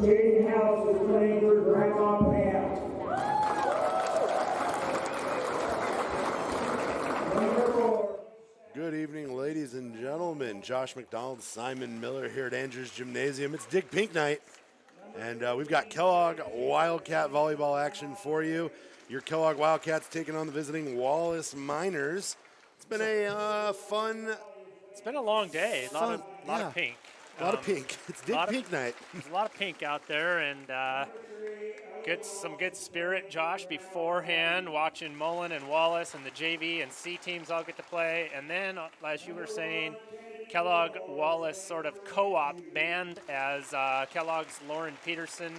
Jaden House is playing for Grandma Pam. Number 4. Good evening, ladies and gentlemen. Josh McDonald, Simon Miller here at Andrews Gymnasium. It's Dig Pink Night, and we've got Kellogg Wildcat volleyball action for you. Your Kellogg Wildcats taking on the visiting Wallace Miners. It's been a fun. It's been a long day. A lot of pink. A lot of pink. It's Dig Pink Night. There's a lot of pink out there, and some good spirit, Josh, beforehand, watching Mullen and Wallace and the JV and C teams all get to play. And then, as you were saying, Kellogg Wallace sort of co-op band as Kellogg's Lauren Peterson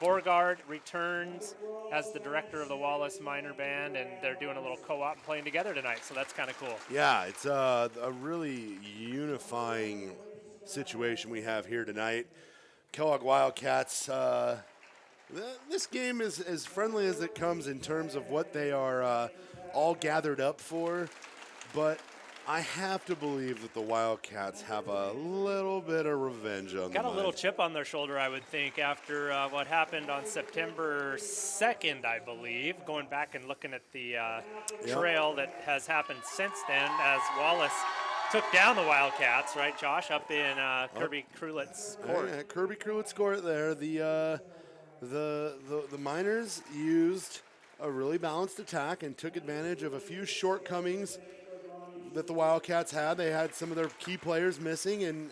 Borgard returns as the director of the Wallace Minor Band, and they're doing a little co-op playing together tonight, so that's kind of cool. Yeah, it's a really unifying situation we have here tonight. Kellogg Wildcats, this game is as friendly as it comes in terms of what they are all gathered up for, but I have to believe that the Wildcats have a little bit of revenge on them. Got a little chip on their shoulder, I would think, after what happened on September 2nd, I believe, going back and looking at the trail that has happened since then as Wallace took down the Wildcats, right, Josh, up in Kirby Krulitz's court. Yeah, Kirby Krulitz's court there. The Miners used a really balanced attack and took advantage of a few shortcomings that the Wildcats had. They had some of their key players missing, and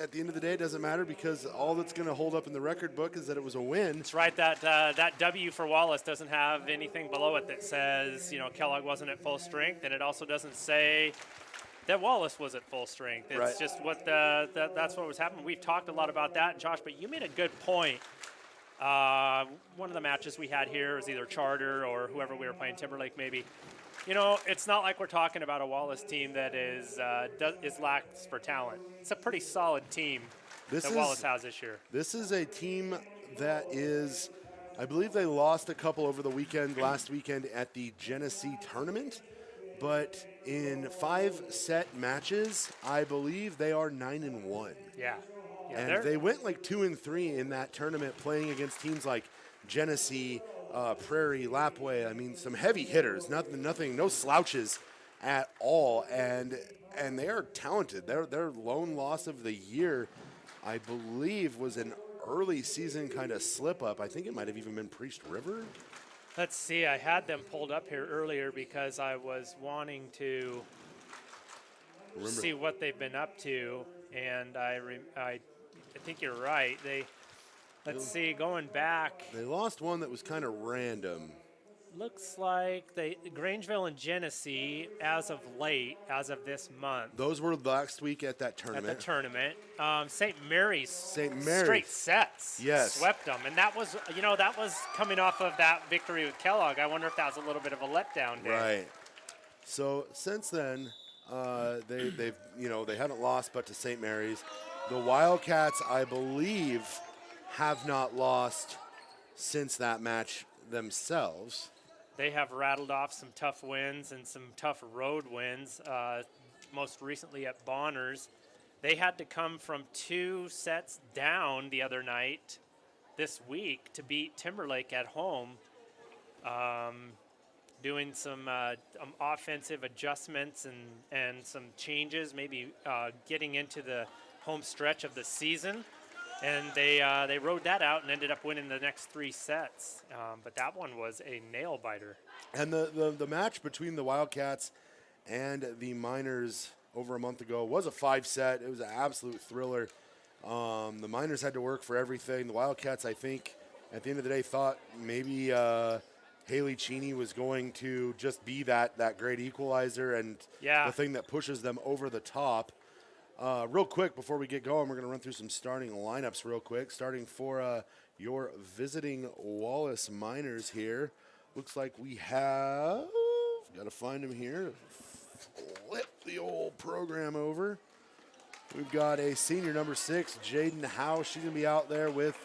at the end of the day, it doesn't matter because all that's going to hold up in the record book is that it was a win. That's right. That W for Wallace doesn't have anything below it that says, Kellogg wasn't at full strength, and it also doesn't say that Wallace was at full strength. It's right. Just that's what was happening. We've talked a lot about that, Josh, but you made a good point. One of the matches we had here was either Charter or whoever we were playing, Timberlake maybe. It's not like we're talking about a Wallace team that is lacks for talent. It's a pretty solid team that Wallace has this year. This is a team that is, I believe they lost a couple over the last weekend at the Genesee tournament, but in 5-set matches, I believe they are 9-1. Yeah. And they went like 2-3 in that tournament, playing against teams like Genesee, Prairie, Lapway. I mean, some heavy hitters, nothing, no slouches at all, and they are talented. Their lone loss of the year, I believe, was an early season kind of slip up. I think it might have even been Priest River. Let's see. I had them pulled up here earlier because I was wanting to see what they've been up to, and I think you're right. Let's see, going back. They lost one that was kind of random. Looks like Grangeville and Genesee, as of this month. Those were last week at that tournament. St. Mary's straight sets. Yes. Swept them. And that was coming off of that victory with Kellogg. I wonder if that was a little bit of a letdown day. Right. So since then, they haven't lost but to St. Mary's. The Wildcats, I believe, have not lost since that match themselves. They have rattled off some tough wins and some tough road wins, most recently at Bonners. They had to come from 2 sets down the other night this week to beat Timberlake at home, doing some offensive adjustments and some changes, maybe getting into the home stretch of the season. And they rode that out and ended up winning the next 3 sets. But that one was a nail-biter. And the match between the Wildcats and the Miners over a month ago was a 5-set. It was an absolute thriller. The Miners had to work for everything. The Wildcats, I think, at the end of the day, thought maybe Haley Cheney was going to just be that great equalizer and the thing that pushes them over the top. Real quick, before we get going, we're going to run through some starting lineups real quick. Starting for your visiting Wallace Miners here. Looks like we have, got to find him here. Flip the old program over. We've got a senior number 6, Jaden Howe. She's going to be out there with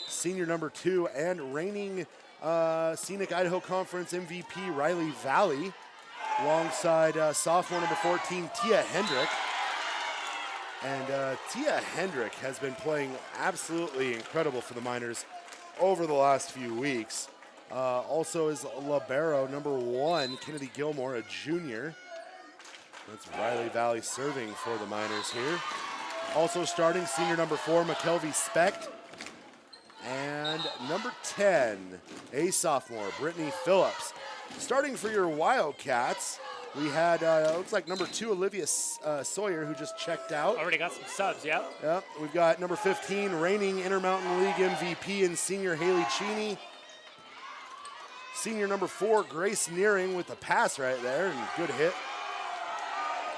senior number 2 and reigning Scenic Idaho Conference MVP Riley Valley, alongside sophomore number 14, Tia Hendrick. And Tia Hendrick has been playing absolutely incredible for the Miners over the last few weeks. Also is libero number 1, Kennedy Gilmore, a junior. That's Riley Valley serving for the Miners here. Also starting, senior number 4, McKelvey Specht. And number 10, a sophomore, Brittany Phillips. Starting for your Wildcats, we had, looks like number 2, Olivia Sawyer, who just checked out. Already got some subs, yep. Yep, we've got number 15, reigning Intermountain League MVP and senior Haley Cheney. Senior number 4, Grace Nearing with the pass right there, and good hit.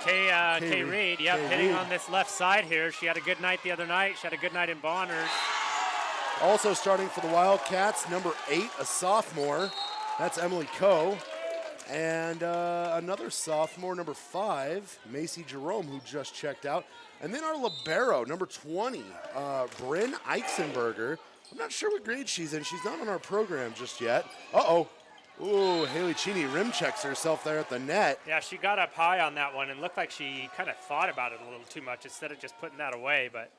Kay Reed, yep, hitting Reed. on this left side here. She had a good night the other night. She had a good night in Bonners. Also starting for the Wildcats, number 8, a sophomore. That's Emily Coe. And another sophomore, number 5, Macy Jerome, who just checked out. And then our libero, number 20, Bryn Eichsenberger. I'm not sure what grade she's in. She's not on our program just yet. Uh-oh. Ooh, Haley Cheney rim checks herself there at the net. Yeah, she got up high on that one and looked like she kind of thought about it a little too much instead of just putting that away. But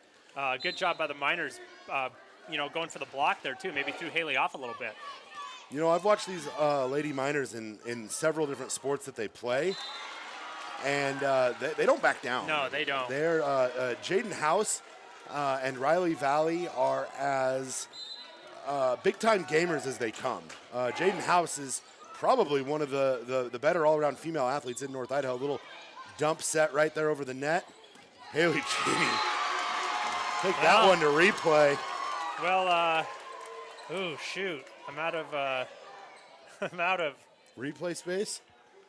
good job by the Miners, going for the block there too. Maybe threw Haley off a little bit. You know, I've watched these Lady Miners in several different sports that they play, and they don't back down. No, they don't. They're Jaden House and Riley Valley are as big-time gamers as they come. Jaden House is probably one of the better all-around female athletes in North Idaho. A little dump set right there over the net. Haley Cheney. Take that one to replay. Well, ooh, shoot. I'm out of Replay space?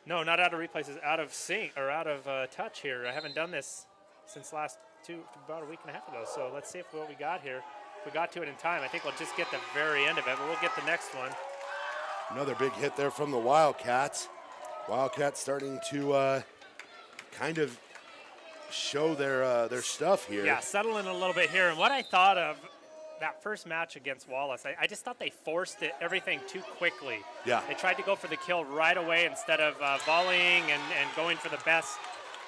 No, not out of replays. Out of sync or out of touch here. I haven't done this since about a week and a half ago. So let's see what we got here. If we got to it in time, I think we'll just get the very end of it, but we'll get the next one. Another big hit there from the Wildcats. Wildcats starting to kind of show their stuff here. Yeah, settle in a little bit here. And what I thought of that first match against Wallace, I just thought they forced everything too quickly. Yeah. They tried to go for the kill right away instead of volleying and going for the best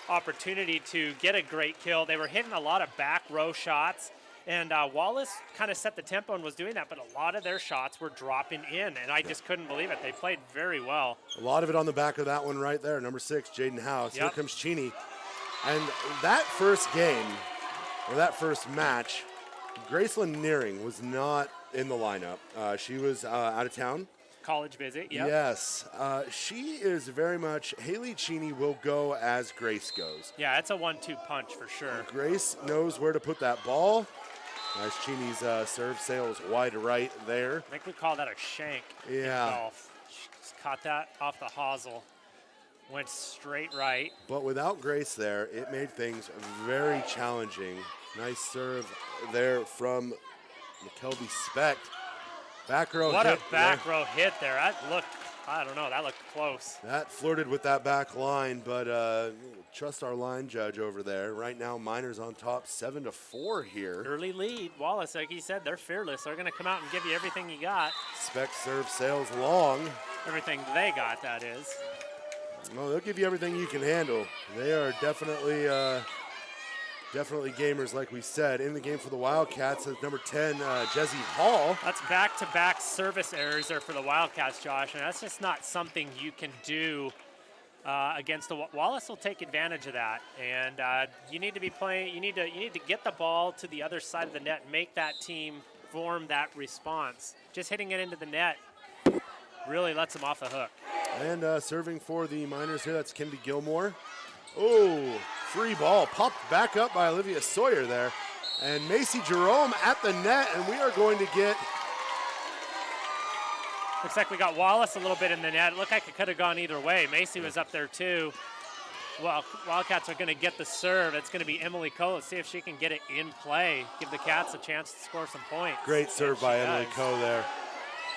opportunity to get a great kill. They were hitting a lot of back row shots, and Wallace kind of set the tempo and was doing that, but a lot of their shots were dropping in, and I just couldn't believe it. They played very well. A lot of it on the back of that one right there, number 6, Jaden House. Yep. Here comes Cheney. And that first game, or that first match, Graceland Nearing was not in the lineup. She was out of town. College visit, yep. Yes. She is very much, Haley Cheney will go as Grace goes. Yeah, it's a 1-2 punch for sure. Grace knows where to put that ball. Nice Cheney's serve sails wide right there. I think we call that a shank in golf. She just caught that off the hosel. Went straight right. But without Grace there, it made things very challenging. Nice serve there from McKelvey Specht. Back row what hit. A back row hit there. That looked close. That flirted with that back line, but trust our line judge over there. Right now, Miners on top 7-4 here. Early lead. Wallace, like he said, they're fearless. They're going to come out and give you everything you got. Specht serve sails long. Everything they got, that is. Well, they'll give you everything you can handle. They are definitely gamers, like we said. In the game for the Wildcats is number 10, Jesse Hall. That's back-to-back service errors there for the Wildcats, Josh, and that's just not something you can do against the Wallace. Will take advantage of that, and you need to be playing. You need to get the ball to the other side of the net, and make that team form that response. Just hitting it into the net really lets them off the hook. And serving for the Miners here, that's Kennedy Gilmore. Oh, free ball popped back up by Olivia Sawyer there. And Macy Jerome at the net, and we are going to get... Looks like we got Wallace a little bit in the net. It looked like it could have gone either way. Macy was up there too. Well, Wildcats are going to get the serve. It's going to be Emily Coe. Let's see if she can get it in play. Give the Cats a chance to score some points. Great serve by Emily Coe there.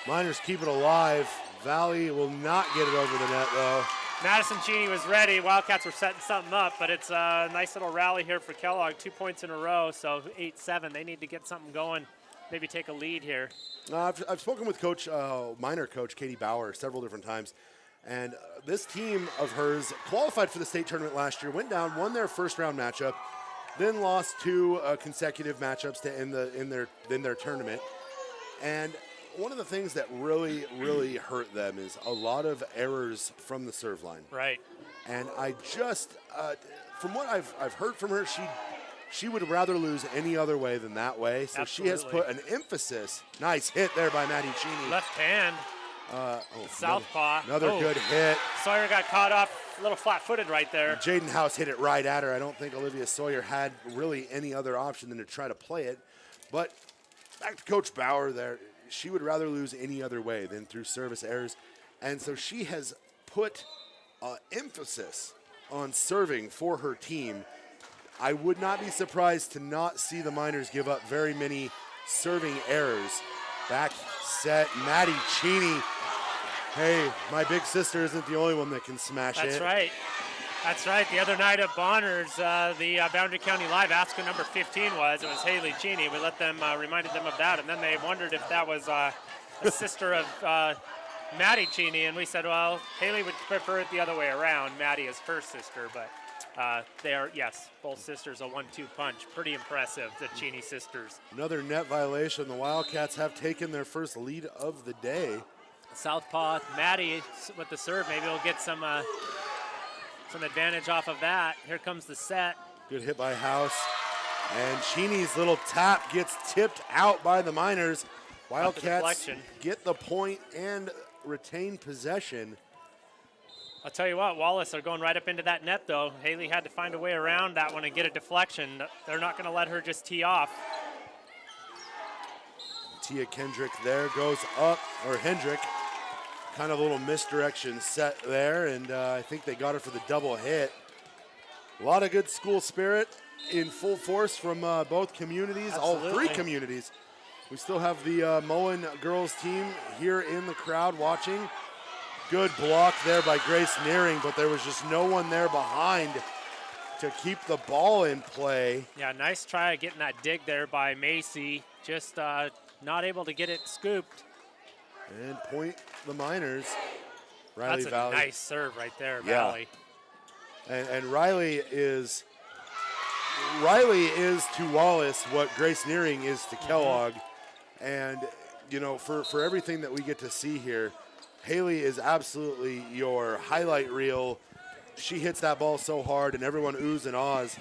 Miners keep it alive. Valley will not get it over the net, though. Madison Cheney was ready. Wildcats were setting something up, but it's a nice little rally here for Kellogg. 2 points in a row, so 8-7. They need to get something going, maybe take a lead here. I've spoken with Miner coach Katie Bauer several different times, and this team of hers qualified for the state tournament last year, went down, won their first round matchup, then lost 2 consecutive matchups to end in their tournament. And one of the things that really hurt them is a lot of errors from the serve line. Right. And I just, from what I've heard from her, she would rather lose any other way than that way. So Absolutely. she has put an emphasis. Nice hit there by Maddie Cheney. Left hand. Southpaw. Another good hit. Sawyer got caught off a little flat-footed right there. Jaden House hit it right at her. I don't think Olivia Sawyer had really any other option than to try to play it. But back to Coach Bauer there. She would rather lose any other way than through service errors. And so she has put emphasis on serving for her team. I would not be surprised to not see the Miners give up very many serving errors. Back set, Maddie Cheney. Hey, my big sister isn't the only one that can smash it. That's right. That's right. The other night at Bonners, the Boundary County Live asked who number 15 was. It was Haley Cheney. We let them, reminded them of that, and then they wondered if that was a sister of Maddie Cheney, and we said, well, Haley would prefer it the other way around. Maddie is her sister, but they are, yes, both sisters, a 1-2 punch. Pretty impressive, the Cheney sisters. Another net violation. The Wildcats have taken their first lead of the day. Southpaw, Maddie with the serve. Maybe we'll get some advantage off of that. Here comes the set. Good hit by House. And Cheney's little tap gets tipped out by the Miners. Wildcats get the point and retain possession. I'll tell you what, Wallace are going right up into that net, though. Haley had to find a way around that one and get a deflection. They're not going to let her just tee off. Tia Kendrick there goes up, or Hendrick. Kind of a little misdirection set there, and I think they got her for the double hit. A lot of good school spirit in full force from both communities, Absolutely. all 3 communities. We still have the Mullen girls team here in the crowd watching. Good block there by Grace Nearing, but there was just no one there behind to keep the ball in play. Yeah, nice try of getting that dig there by Macy. Just not able to get it scooped. And point the Miners. Riley That's Valley. a nice serve right there, Yeah. Valley. And Riley is to Wallace what Grace Nearing is to Kellogg. And, you know, for everything that we get to see here, Haley is absolutely your highlight reel. She hits that ball so hard and everyone oohs and ahs.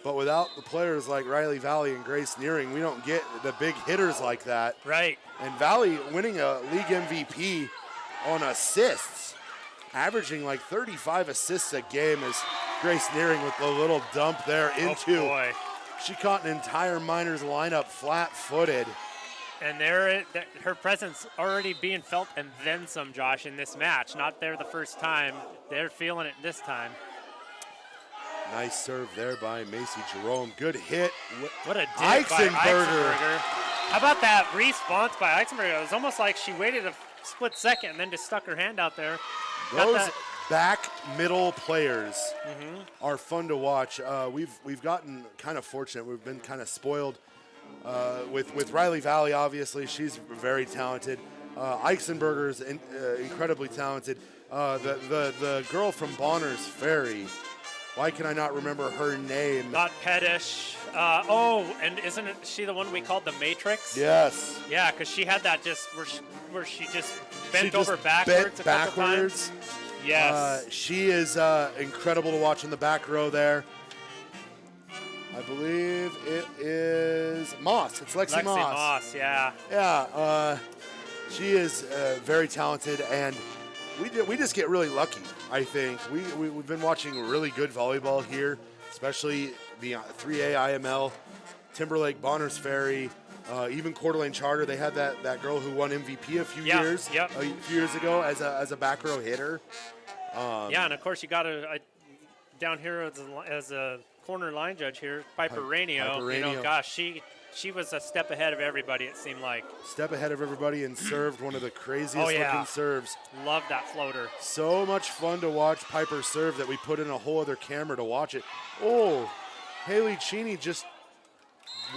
But without the players like Riley Valley and Grace Nearing, we don't get the big hitters like that. Right. And Valley winning a league MVP on assists, averaging like 35 assists a game as Grace Nearing with the little dump there into. Oh boy. She caught an entire Miners lineup flat-footed. And her presence already being felt and then some, Josh, in this match. Not there the first time. They're feeling it this time. Nice serve there by Macy Jerome. Good hit. What a dig by Eisenberger. How about that response by Eisenberger? It was almost like she waited a split second and then just stuck her hand out there. Those back middle players are fun to watch. We've gotten kind of fortunate. We've been kind of spoiled with Riley Valley. Obviously, she's very talented. Eisenberger's incredibly talented. The girl from Bonner's Ferry. Why can I not remember her name? Not Pettish. And isn't she the one we called the Matrix? Yes. Yeah, because she had that just where she just bent She over just backwards bent a couple backwards. times. Yes. She is incredible to watch in the back row there. I believe it is Moss. It's Lexi Moss. Moss, yeah. Yeah, she is very talented, and we just get really lucky, I think. We've been watching really good volleyball here, especially the 3A IML, Timberlake, Bonner's Ferry, even Coeur d'Alene Charter. They had that girl who won MVP a few years ago as a back row hitter. Yeah, and of course you got down here as a corner line judge here, Piper Rainio. You know, gosh, she was a step ahead of everybody, it seemed like. Step ahead of everybody and served one of the craziest looking serves. Love that floater. So much fun to watch Piper serve that we put in a whole other camera to watch it. Oh, Haley Cheney just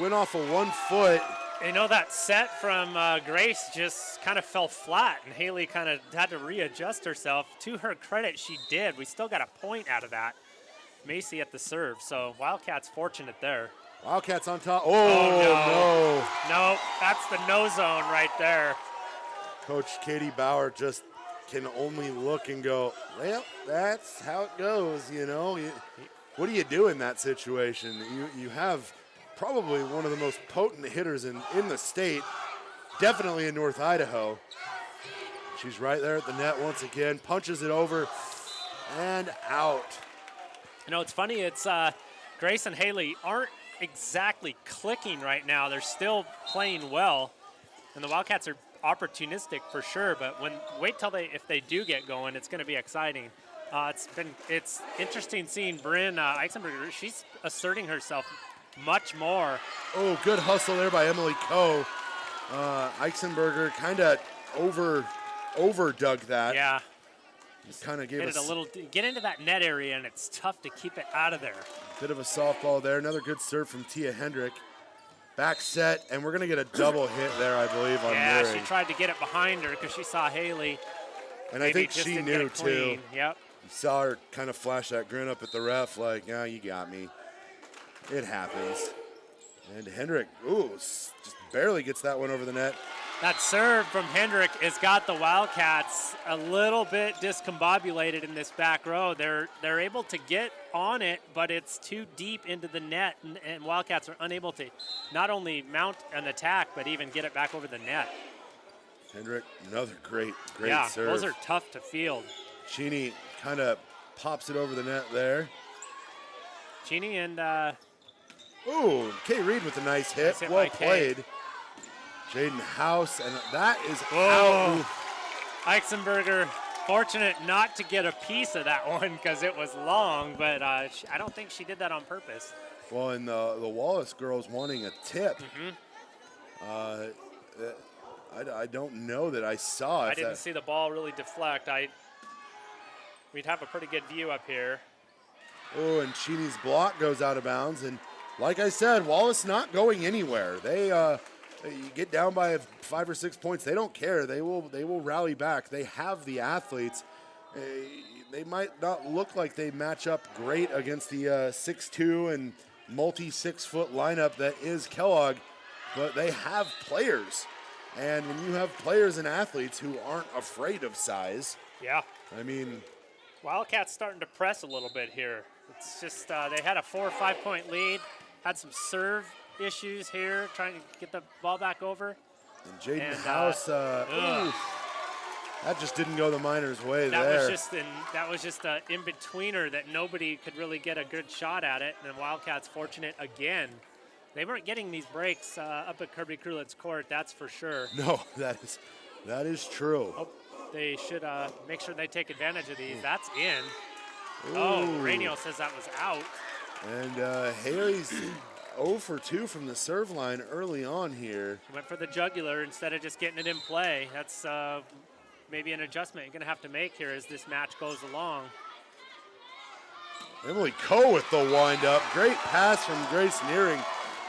went off of 1 foot. You know, that set from Grace just kind of fell flat, and Haley kind of had to readjust herself. To her credit, she did. We still got a point out of that. Macy at the serve. So Wildcats fortunate there. Wildcats on top. Oh, no. No, that's the no zone right there. Coach Katie Bauer just can only look and go, well, that's how it goes, you know. What do you do in that situation? You have probably one of the most potent hitters in the state, definitely in North Idaho. She's right there at the net once again, punches it over and out. You know, it's funny, it's Grace and Haley aren't exactly clicking right now. They're still playing well, and the Wildcats are opportunistic for sure, but wait till if they do get going, it's going to be exciting. It's interesting seeing Bryn Eisenberger. She's asserting herself much more. Oh, good hustle there by Emily Coe. Eisenberger kind of overdug that. Yeah. Just kind of gave us a little, get into that net area, and it's tough to keep it out of there. Bit of a softball there. Another good serve from Tia Hendrick. Back set, and we're going to get a double hit there, I believe, on Yeah, Mary. she tried to get it behind her because she saw Haley. And I think she knew, too. Yep. You saw her kind of flash that grin up at the ref like, yeah, you got me. It happens. And Hendrick, just barely gets that one over the net. That serve from Hendrick has got the Wildcats a little bit discombobulated in this back row. They're able to get on it, but it's too deep into the net, and Wildcats are unable to not only mount an attack, but even get it back over the net. Hendrick, another great serve. Yeah, those are tough to field. Cheney kind of pops it over the net there. Cheney and Kay Reed with a nice hit. Nice hit Well by Kay. played. Jaden House, and that is Whoa. out. Eisenberger fortunate not to get a piece of that one because it was long, but I don't think she did that on purpose. Well, and the Wallace girls wanting a tip. I don't know that I saw it. I didn't see the ball really deflect. We'd have a pretty good view up here. Oh, and Cheney's block goes out of bounds, and like I said, Wallace not going anywhere. You get down by 5 or 6 points, they don't care. They will rally back. They have the athletes. They might not look like they match up great against the 6'2" and multi-6-foot lineup that is Kellogg, but they have players. And when you have players and athletes who aren't afraid of size, Yeah. I mean, Wildcats starting to press a little bit here. It's just they had a 4 or 5 point lead, had some serve issues here, trying to get the ball back over. and Jaden House, that just didn't go the Miners' way there. That was just an in-betweener that nobody could really get a good shot at it, and Wildcats fortunate again. They weren't getting these breaks up at Kirby Krulitz's court, that's for sure. No, that is true. Oh, they should make sure they take advantage of these. That's in. Oh, Rainio says that was out. And Haley's 0 for 2 from the serve line early on here. Went for the jugular instead of just getting it in play. That's maybe an adjustment you're going to have to make here as this match goes along. Emily Coe with the wind-up. Great pass from Grace Nearing.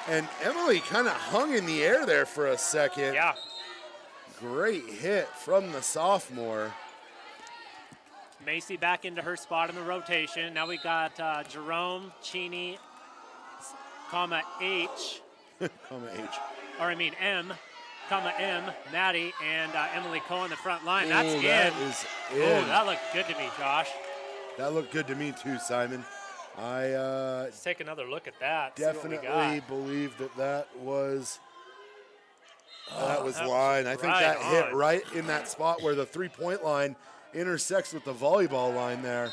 And Emily kind of hung in the air there for a second. Yeah. Great hit from the sophomore. Macy back into her spot in the rotation. Now we got Jerome, Cheney, comma H. Comma H. Or I mean M, comma M, Maddie, and Emily Coe on the front line. That's in. That is in. Oh, that looked good to me, Josh. That looked good to me too, Simon. Let's take another look at that. Definitely believe that was that line. I think that hit on. right in that spot where the three-point line intersects with the volleyball line there.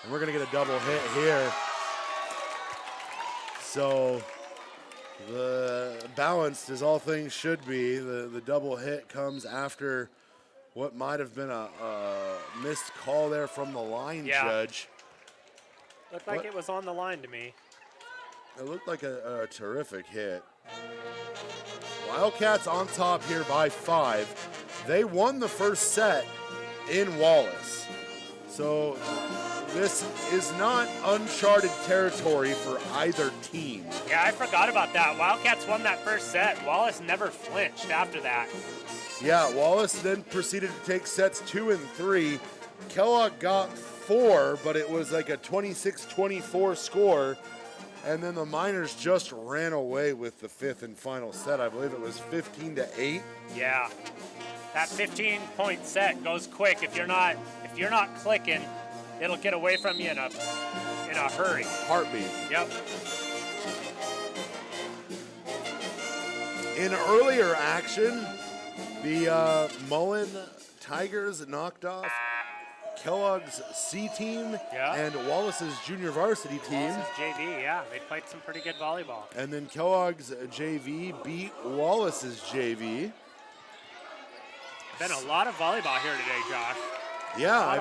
And we're going to get a double hit here. So the balanced as all things should be. The double hit comes after what might have been a missed call there from the line judge. Looked like it was on the line to me. It looked like a terrific hit. Wildcats on top here by 5. They won the first set in Wallace. So this is not uncharted territory for either team. Yeah, I forgot about that. Wildcats won that first set. Wallace never flinched after that. Yeah, Wallace then proceeded to take sets 2 and 3. Kellogg got 4, but it was like a 26-24 score. And then the Miners just ran away with the 5th and final set. I believe it was 15-8. Yeah. That 15-point set goes quick. If you're not clicking, it'll get away from you in a hurry. Heartbeat. Yep. In earlier action, the Mullen Tigers knocked off Kellogg's C team and Wallace's junior varsity team. Wallace's JV, yeah. They played some pretty good volleyball. And then Kellogg's JV beat Wallace's JV. Been a lot of volleyball here today, Josh. Yeah, I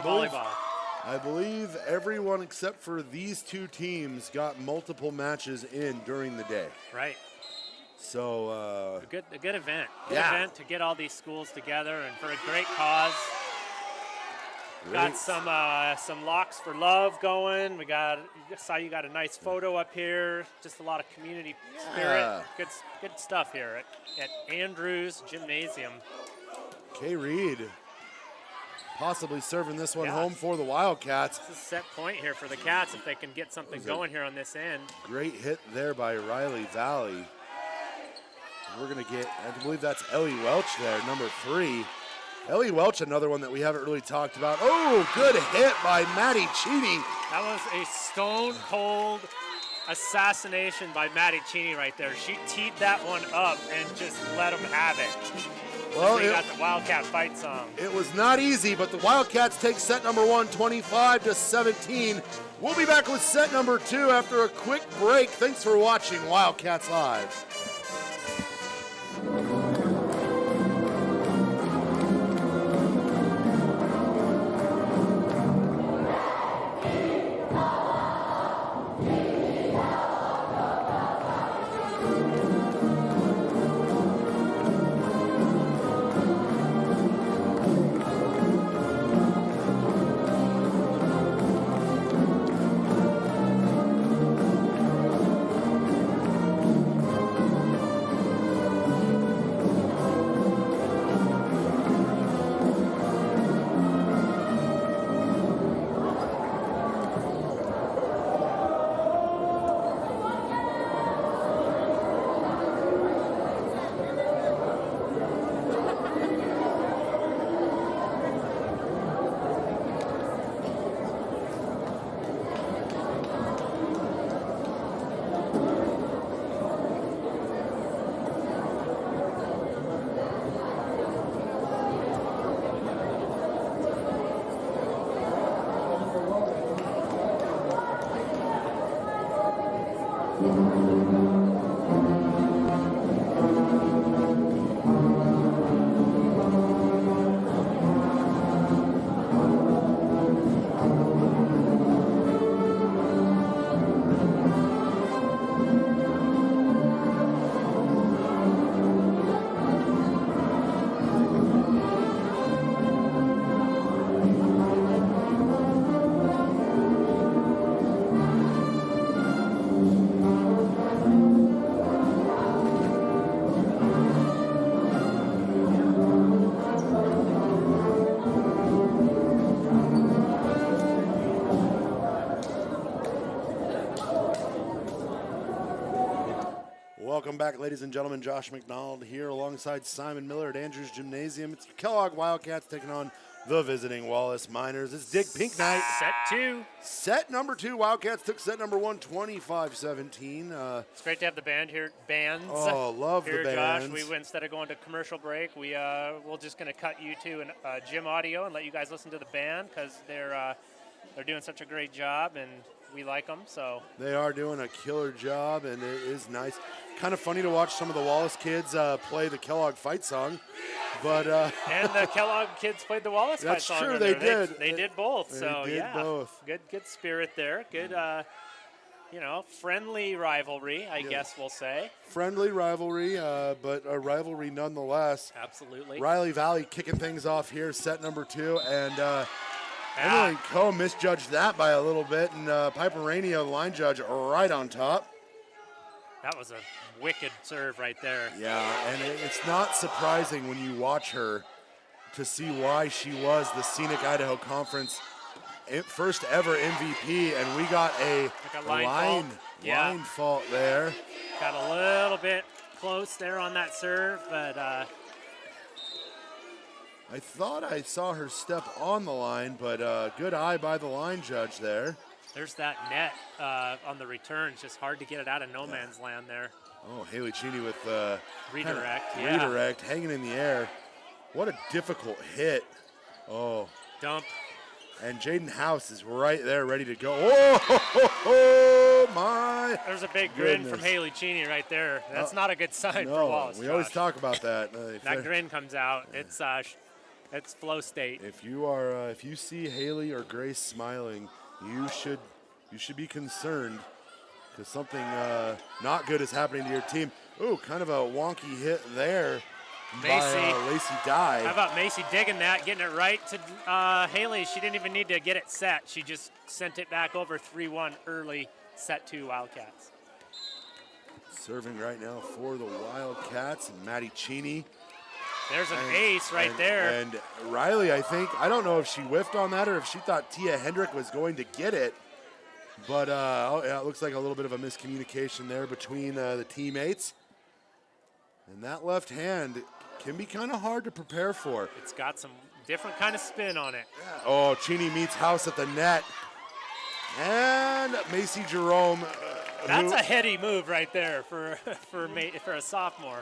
I believe everyone except for these 2 teams got multiple matches in during the day. Right. So A good event. Good Yeah. event to get all these schools together and for a great cause. Got some locks for love going. You got a nice photo up here. Just a lot of community spirit. Good stuff here at Andrews Gymnasium. Kay Reed possibly serving this one home for the Wildcats. It's a set point here for the Cats if they can get something going here on this end. Great hit there by Riley Valley. We're going to get, I believe that's Ellie Welch there, number 3. Ellie Welch, another one that we haven't really talked about. Oh, good hit by Maddie Cheney. That was a stone-cold assassination by Maddie Cheney right there. She teed that one up and just let them have it. Well, they got the Wildcat fight song. It was not easy, but the Wildcats take set number 1, 25-17. We'll be back with set number 2 after a quick break. Thanks for watching Wildcats Live. Welcome back, ladies and gentlemen. Josh McDonald here alongside Simon Miller at Andrews Gymnasium. It's Kellogg Wildcats taking on the visiting Wallace Miners. It's Dick Pink night. Set 2. Set number 2. Wildcats took set number 1, 25-17. It's great to have the band here. Bands. Oh, love here, the bands. Josh, instead of going to commercial break, we're just going to cut you to gym audio and let you guys listen to the band because they're doing such a great job and we like them. So they are doing a killer job and it is nice. Kind of funny to watch some of the Wallace kids play the Kellogg fight song, but and the Kellogg kids played the Wallace fight song. That's true, they did. They did both. They did both. Good spirit there. Good, friendly rivalry, I guess we'll say. Friendly rivalry, but a rivalry nonetheless. Absolutely. Riley Valley kicking things off here, set number 2, and Emily Coe misjudged that by a little bit, and Piper Rainey, the line judge, right on top. That was a wicked serve right there. Yeah, and it's not surprising when you watch her to see why she was the Scenic Idaho Conference first ever MVP, and we got a line fault there. Got a little bit close there on that serve, but I thought I saw her step on the line, but good eye by the line judge there. there's that net on the return. It's just hard to get it out of no man's land there. Oh, Haley Cheney with Redirect, redirect, hanging in the air. What a difficult hit. Oh. Dump. And Jaden House is right there ready to go. Oh, my. There's a big grin from Haley Cheney right there. That's not a good sign for Wallace. We always talk about that. That grin comes out. It's flow state. If you see Haley or Grace smiling, you should be concerned because something not good is happening to your team. Ooh, kind of a wonky hit there. By Lacey Dye. How about Macy digging that, getting it right to Haley? She didn't even need to get it set. She just sent it back over 3-1 early, set 2 Wildcats. Serving right now for the Wildcats, and Maddie Cheney. There's an ace right there. And Riley, I don't know if she whiffed on that or if she thought Tia Hendrick was going to get it. But it looks like a little bit of a miscommunication there between the teammates. And that left hand can be kind of hard to prepare for. It's got some different kind of spin on it. Yeah. Oh, Cheney meets House at the net. And Macy Jerome. That's a heady move right there for a sophomore.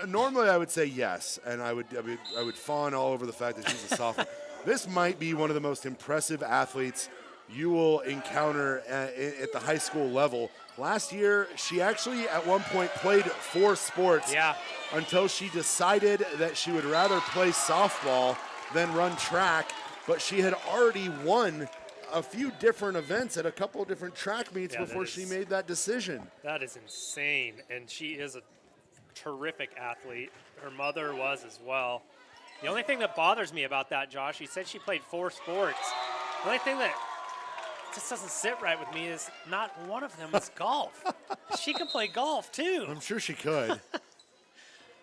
Normally I would say yes, and I would fawn all over the fact that she's a sophomore. This might be one of the most impressive athletes you will encounter at the high school level. Last year, she actually at one point played 4 sports until she decided that she would rather play softball than run track, but she had already won a few different events at a couple of different track meets before she made that decision. That is insane, and she is a terrific athlete. Her mother was as well. The only thing that bothers me about that, Josh, you said she played 4 sports. The only thing that just doesn't sit right with me is not one of them is golf. She can play golf too. I'm sure she could.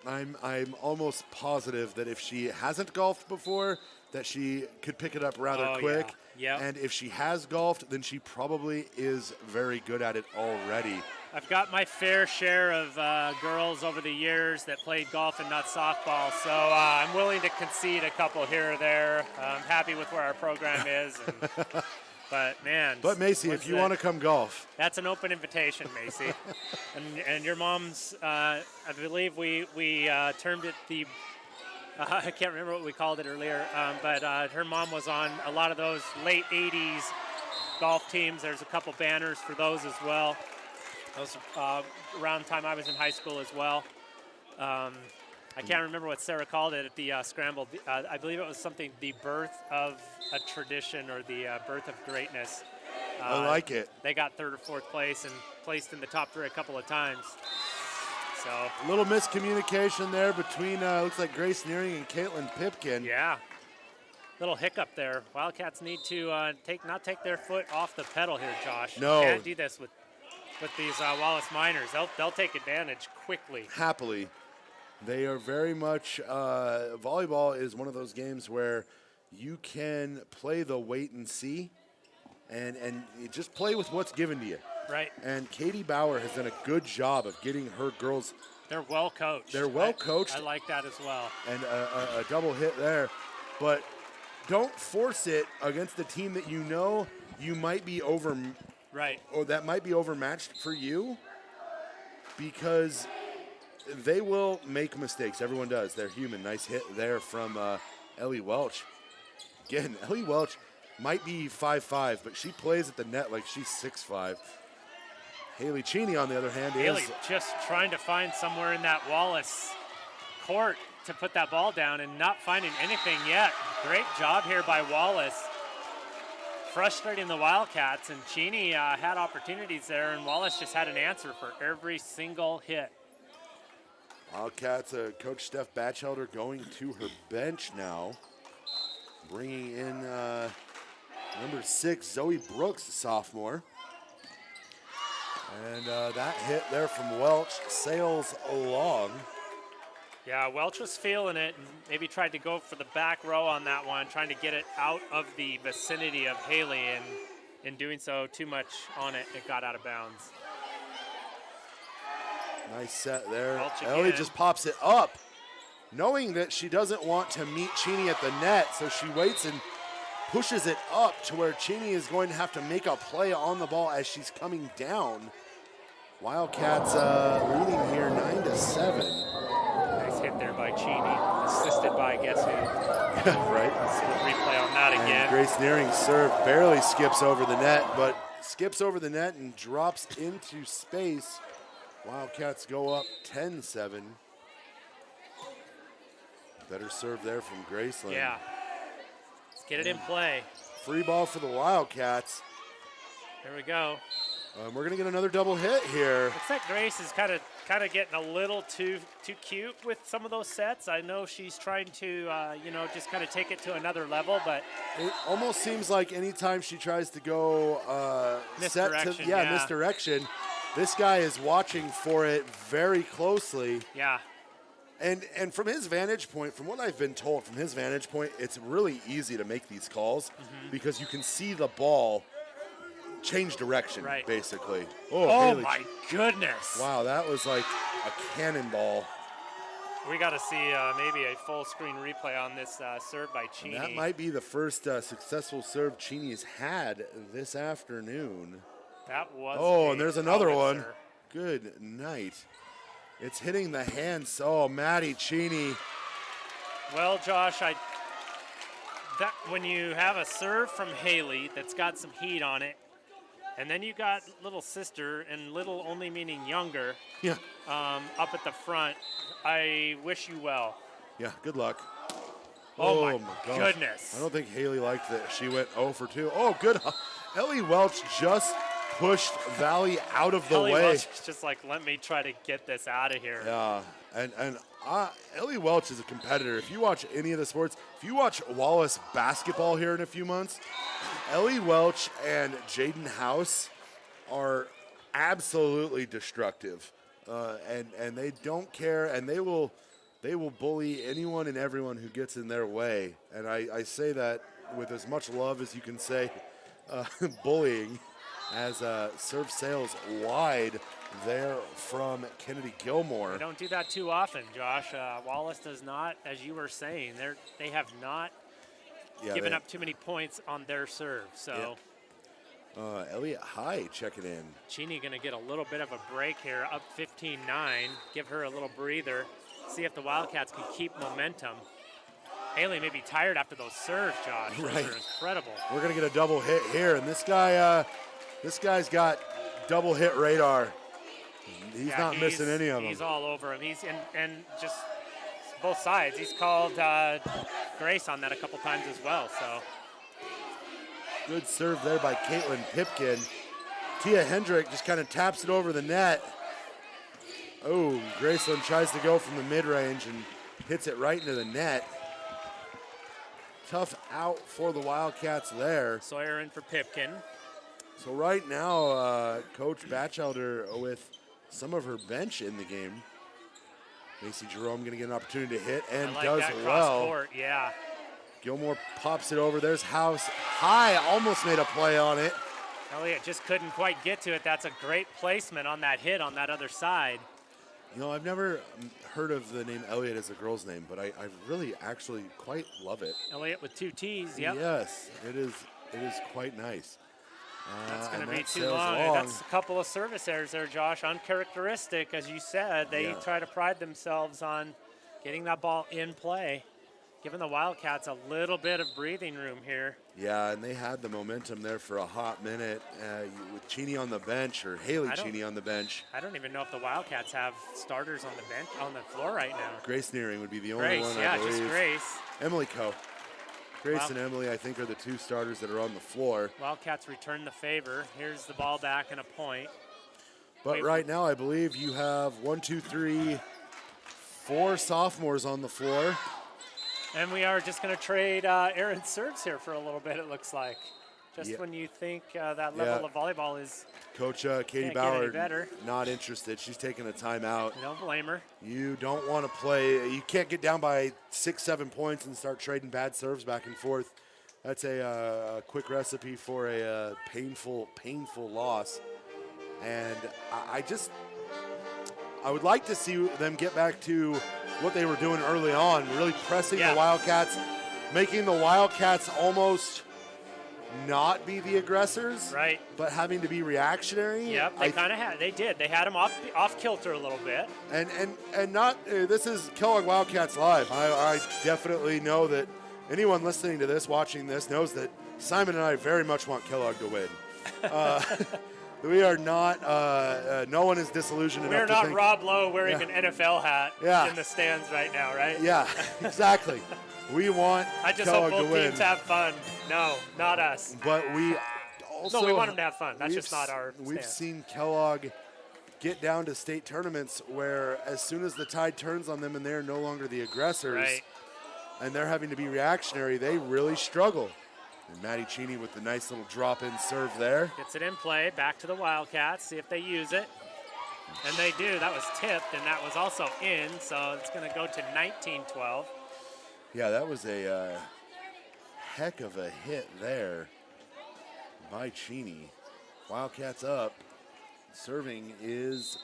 I'm almost positive that if she hasn't golfed before, that she could pick it up rather quick. Yeah. And if she has golfed, then she probably is very good at it already. I've got my fair share of girls over the years that played golf and not softball, so I'm willing to concede a couple here or there. I'm happy with where our program is. But, man. But, Macy, if you want to come golf. That's an open invitation, Macy. and your mom's, I believe we termed it the, I can't remember what we called it earlier, but her mom was on a lot of those late 80s golf teams. There's a couple banners for those as well. Those around the time I was in high school as well. I can't remember what Sarah called it at the scramble. I believe it was something, the birth of a tradition or the birth of greatness. I like it. They got 3rd or 4th place and placed in the top 3 a couple of times. So a little miscommunication there between, looks like Grace Nearing and Caitlin Pipkin. Yeah. Little hiccup there. Wildcats need to not take their foot off the pedal here, Josh. No. You can't do this with these Wallace Miners. They'll take advantage quickly. Happily. They are very much, volleyball is one of those games where you can play the wait and see and you just play with what's given to you. Right. And Katie Bauer has done a good job of getting her girls. They're well coached. They're well coached. I like that as well. And a double hit there. But don't force it against the team that you know you might be over. Right. Or that might be overmatched for you, because they will make mistakes. Everyone does. They're human. Nice hit there from Ellie Welch. Again, Ellie Welch might be 5'5", but she plays at the net like she's 6'5". Haley Cheney, on the other hand, Haley just trying to find somewhere in that Wallace court to put that ball down and not finding anything yet. Great job here by Wallace. Frustrating the Wildcats, and Cheney had opportunities there, and Wallace just had an answer for every single hit. Wildcats, Coach Steph Batchelder going to her bench now, bringing in number 6, Zoe Brooks, the sophomore. And that hit there from Welch sails along. Yeah, Welch was feeling it and maybe tried to go for the back row on that one, trying to get it out of the vicinity of Haley, and in doing so, too much on it, it got out of bounds. Nice set there. Welch Ellie again. just pops it up, knowing that she doesn't want to meet Cheney at the net, so she waits and pushes it up to where Cheney is going to have to make a play on the ball as she's coming down. Wildcats leading here 9-7. Nice hit there by Cheney, assisted by guess who. Right. Let's see the replay on that again. Grace Nearing's serve barely skips over the net, but skips over the net and drops into space. Wildcats go up 10-7. Better serve there from Graceland. Yeah. Let's get it in play. Free ball for the Wildcats. There we go. We're going to get another double hit here. Looks like Grace is kind of getting a little too cute with some of those sets. I know she's trying to, just kind of take it to another level, but It almost seems like anytime she tries to go Misdirection, misdirection, this guy is watching for it very closely. yeah, And from his vantage point, from what I've been told, from his vantage point, it's really easy to make these calls because you can see the ball change direction, Right. basically. Oh Haley. my goodness. Wow, that was like a cannonball. We got to see maybe a full screen replay on this serve by Cheney. That might be the first successful serve Cheney's had this afternoon. That was Oh, a and there's another one. howitzer. Good night. It's hitting the hands. Oh, Maddie Cheney. Well, Josh, that when you have a serve from Haley that's got some heat on it, and then you got little sister, and little only meaning younger, Yeah, up at the front, I wish you well. yeah, good luck. Oh my gosh. goodness. I don't think Haley liked that. She went 0 for 2. Oh, good. Ellie Welch just pushed Valley out of the Kelly way. Welch is just like, let me try to get this out of here. Yeah, and Ellie Welch is a competitor. If you watch any of the sports, if you watch Wallace basketball here in a few months, Ellie Welch and Jaden House are absolutely destructive, and they don't care, and they will bully anyone and everyone who gets in their way. And I say that with as much love as you can say, bullying, as serve sails wide there from Kennedy Gilmore. They don't do that too often, Josh. Wallace does not, as you were saying, they have not given up too many points on their serve. So Elliot High checking in. Cheney going to get a little bit of a break here, up 15-9. Give her a little breather. See if the Wildcats can keep momentum. Haley may be tired after those serves, Josh. Those Right. are incredible. We're gonna get a double hit here, and this guy's got double hit radar. He's Yeah, not missing any of them. He's all over him. He's and just both sides. He's called Grace on that a couple times as well. So Good serve there by Caitlin Pipkin. Tia Hendrick just kind of taps it over the net. Oh, Graceland tries to go from the mid-range and hits it right into the net. Tough out for the Wildcats there. Sawyer in for Pipkin. So right now, Coach Batchelder with some of her bench in the game. Macy Jerome going to get an opportunity to hit and I like does that cross well. court. Yeah. Gilmore pops it over. There's House high, almost made a play on it. Elliott just couldn't quite get to it. That's a great placement on that hit on that other side. You know, I've never heard of the name Elliot as a girl's name, but I really actually quite love it. Elliott with 2 T's. Yep. Yes, it is quite nice. That's going and to be that too sails long. along. That's a couple of service errors there, Josh. Uncharacteristic, as you said. They Yeah. try to pride themselves on getting that ball in play, giving the Wildcats a little bit of breathing room here. Yeah, and they had the momentum there for a hot minute with Cheney on the bench, or Haley Cheney on the bench. I don't even know if the Wildcats have starters on the bench on the floor right now. Grace Nearing would be the only Grace, one, yeah, I believe. just Grace. Emily Coe. Grace Wow. and Emily, I think, are the two starters that are on the floor. Wildcats return the favor. Here's the ball back and a point. But Wait. right now, I believe you have 1, 2, 3, 4 sophomores on the floor. And we are just going to trade Aaron serves here for a little bit, it looks like. Just Yeah. when you think that level Yeah. of volleyball is Coach Katie Can't get any Bauer, better. not interested. She's taking a timeout. Don't blame her. You don't want to play. You can't get down by 6-7 points and start trading bad serves back and forth. That's a quick recipe for a painful loss. And I would like to see them get back to what they were doing early on, really pressing the Wildcats, making the Wildcats almost not be the aggressors, right? But having to be reactionary. Yep, they kind of had. They did. They had them off kilter a little bit. And not. This is Kellogg Wildcats Live. I definitely know that anyone listening to this, watching this, knows that Simon and I very much want Kellogg to win. We are not. No one is disillusioned enough We're to not think, Rob Lowe wearing an NFL hat in the stands right now, right? Yeah, exactly. We want I just Kellogg hope both to win. teams have fun. No, not us. But we also. No, we want them to have fun. That's just not our We've stance. seen Kellogg get down to state tournaments where as soon as the tide turns on them and they're no longer the aggressors, right, and they're having to be reactionary, they really struggle. And Maddie Cheney with the nice little drop-in serve there. Gets it in play, back to the Wildcats, see if they use it. And they do. That was tipped, and that was also in, so it's going to go to 19-12. Yeah, that was a heck of a hit there by Cheney. Wildcats up. Serving is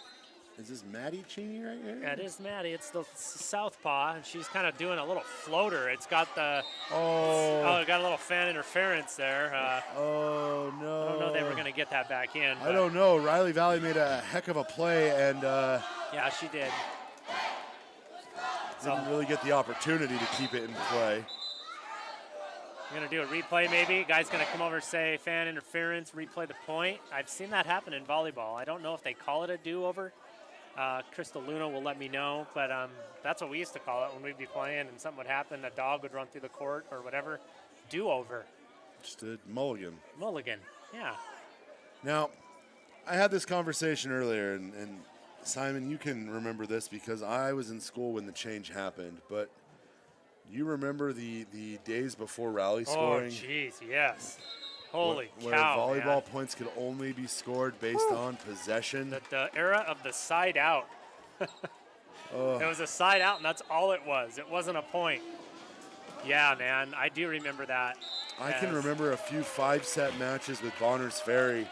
this Maddie Cheney right here? That is Maddie. It's the southpaw, and she's kind of doing a little floater. It's got the it got a little fan interference there. Oh no! I don't know they were going to get that back in. I don't know. Riley Valley made a heck of a play, and yeah, she did. Didn't really get the opportunity to keep it in play. We're going to do a replay maybe. Guy's going to come over and say fan interference, replay the point. I've seen that happen in volleyball. I don't know if they call it a do-over. Crystal Luna will let me know, but that's what we used to call it when we'd be playing and something would happen. A dog would run through the court or whatever. Do-over. Just a mulligan. Mulligan, yeah. Now, I had this conversation earlier, and Simon, you can remember this because I was in school when the change happened, but you remember the days before rally scoring? Oh, jeez, yes. Holy where cow, volleyball man. points could only be scored based on possession. The era of the side out. It was a side out, and that's all it was. It wasn't a point. Yeah, man, I do remember that. I can remember a few 5-set matches with Bonners Ferry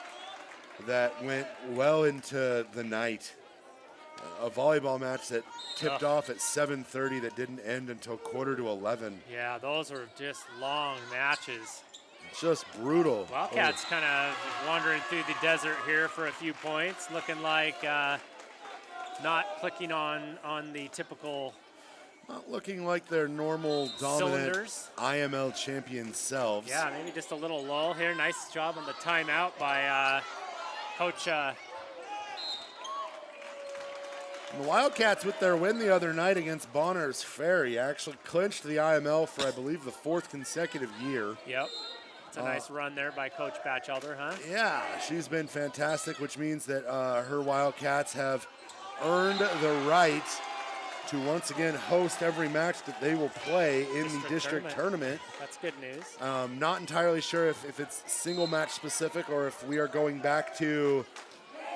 that went well into the night. A volleyball match that tipped off at 7:30 that didn't end until 10:45. Yeah, those were just long matches. Just brutal. Wildcats kind of wandering through the desert here for a few points, looking like not clicking on the typical. Not looking like their normal dominant cylinders. IML champion selves. Yeah, maybe just a little lull here. Nice job on the timeout by Coach. The Wildcats, with their win the other night against Bonners Ferry, actually clinched the IML for, I believe, the 4th consecutive year. Yep. It's a nice run there by Coach Batchelder, huh? Yeah, she's been fantastic, which means that her Wildcats have earned the right to once again host every match that they will play in the district tournament. That's good news. Not entirely sure if it's single match specific or if we are going back to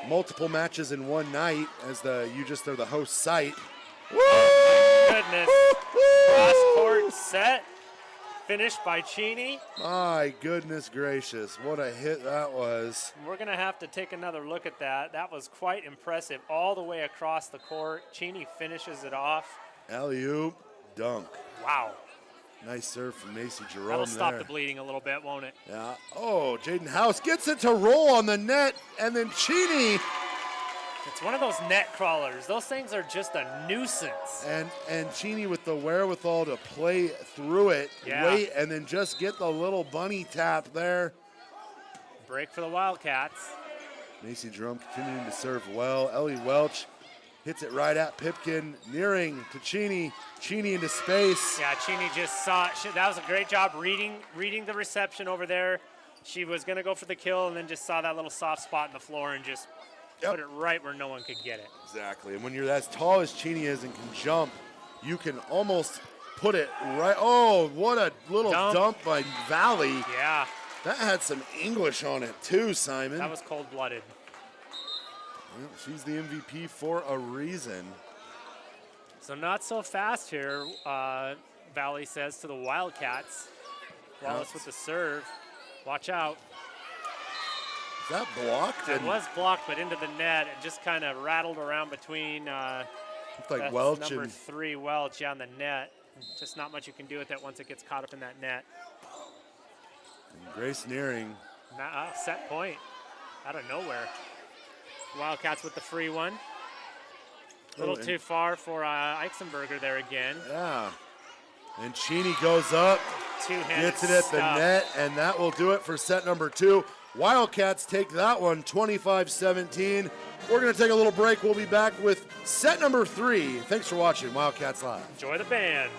multiple matches in one night as they're the host site. Woo! Goodness. Cross court set. Finished by Cheney. My goodness gracious, what a hit that was. We're going to have to take another look at that. That was quite impressive all the way across the court. Cheney finishes it off. Alley-oop, dunk. Wow. Nice serve from Macy Jerome. That'll stop there. the bleeding a little bit, won't it? Yeah. Oh, Jaden House gets it to roll on the net, and then Cheney. It's one of those net crawlers. Those things are just a nuisance. And Cheney with the wherewithal to play through it, wait, and then just get the little bunny tap there. Break for the Wildcats. Macy Jerome continuing to serve well. Ellie Welch hits it right at Pipkin, nearing to Cheney. Cheney into space. Yeah, Cheney just saw it. That was a great job reading the reception over there. She was going to go for the kill and then just saw that little soft spot in the floor and just put it right where no one could get it. Exactly. And when you're as tall as Cheney is and can jump, you can almost put it right. Oh, what a little dump by Valley. Yeah. That had some English on it too, Simon. That was cold-blooded. Well, she's the MVP for a reason. So not so fast here, Valley says to the Wildcats. Wallace with the serve. Watch out. Is that blocked? It was blocked, but into the net. It just kind of rattled around between like Welch number and 3, Welch, on the net. Just not much you can do with it once it gets caught up in that net. Grace Nearing. Set point out of nowhere. Wildcats with the free one. A little too far for Eichsenberger there again. Yeah. And Cheney goes up, gets it at the net, and that will do it for set number 2. Wildcats take that one 25-17. We're going to take a little break. We'll be back with set number 3. Thanks for watching Wildcats Live. Enjoy the band.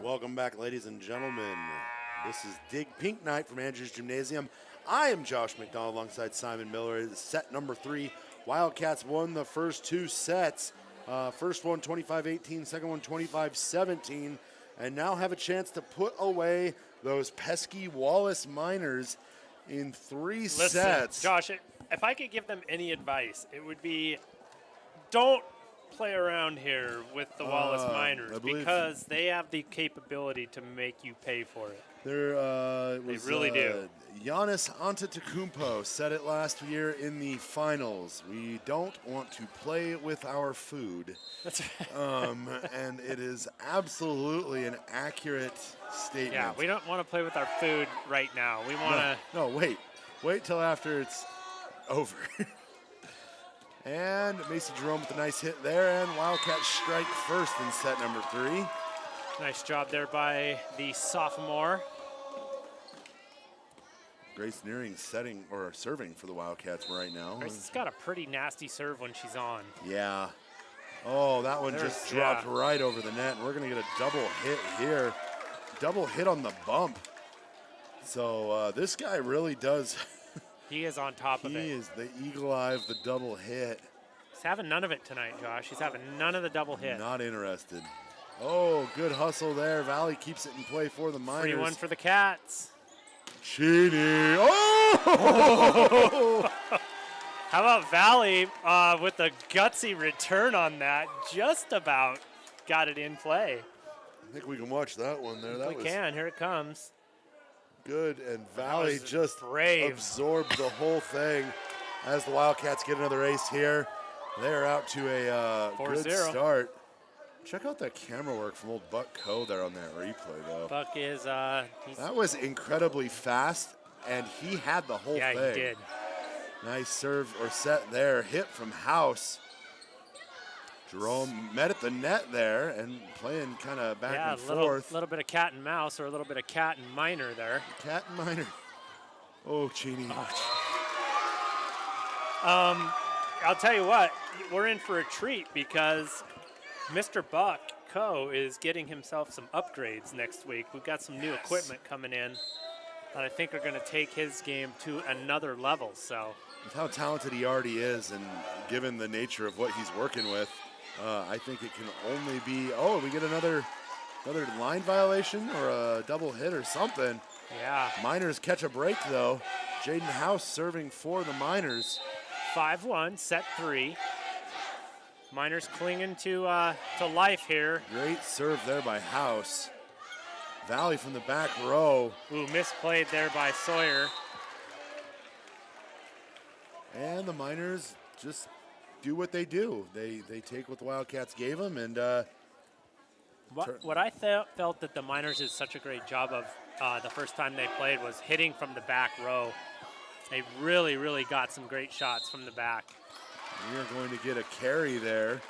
Welcome back, ladies and gentlemen. This is Dig Pink Night from Andrews Gymnasium. I am Josh McDonald alongside Simon Miller. It's set number 3. Wildcats won the first 2 sets. First one 25-18, second one 25-17, and now have a chance to put away those pesky Wallace Miners in 3 sets. Josh, if I could give them any advice, it would be don't play around here with the Wallace Miners because they have the capability to make you pay for it. They really do. Giannis Antetokounmpo said it last year in the finals. We don't want to play with our food. That's right. And it is absolutely an accurate statement. Yeah, we don't want to play with our food right now. We want to. No, wait till after it's over. And Macy Jerome with a nice hit there, and Wildcats strike first in set number 3. Nice job there by the sophomore. Grace Nearing setting or serving for the Wildcats right now. Grace has got a pretty nasty serve when she's on. Yeah. Oh, that one just dropped right over the net. We're going to get a double hit here. Double hit on the bump. So this guy really does. He is on top of it. He is the eagle eye of the double hit. He's having none of it tonight, Josh. He's having none of the double hit. Not interested. Oh, good hustle there. Valley keeps it in play for the Miners. Free one for the Cats. Cheney. Oh! How about Valley with a gutsy return on that? Just about got it in play. I think we can watch that one there. We can. Here it comes. Good, and Valley just brave. Absorbed the whole thing as the Wildcats get another ace here. They're out to a good start. Check out that camera work from old Buck Coe there on that replay, though. Buck is that was incredibly fast, and he had the whole thing. Yeah, he did. Nice serve or set there. Hit from House. Jerome met at the net there and playing kind of back and forth. A little bit of cat and mouse or a little bit of cat and miner there. Cat and miner. Oh, Cheney. I'll tell you what, we're in for a treat because Mr. Buck Coe is getting himself some upgrades next week. We've got some new equipment coming in that I think are going to take his game to another level. So, with how talented he already is, and given the nature of what he's working with, I think it can only be. Oh, we get another line violation or a double hit or something. Yeah. Miners catch a break though. Jaden House serving for the Miners. 5-1, set 3. Miners clinging to life here. Great serve there by House. Valley from the back row. Ooh, misplayed there by Sawyer. And the Miners just do what they do. They take what the Wildcats gave them, and what I felt that the Miners did such a great job of the first time they played was hitting from the back row. They really, really got some great shots from the back. We are going to get a carry there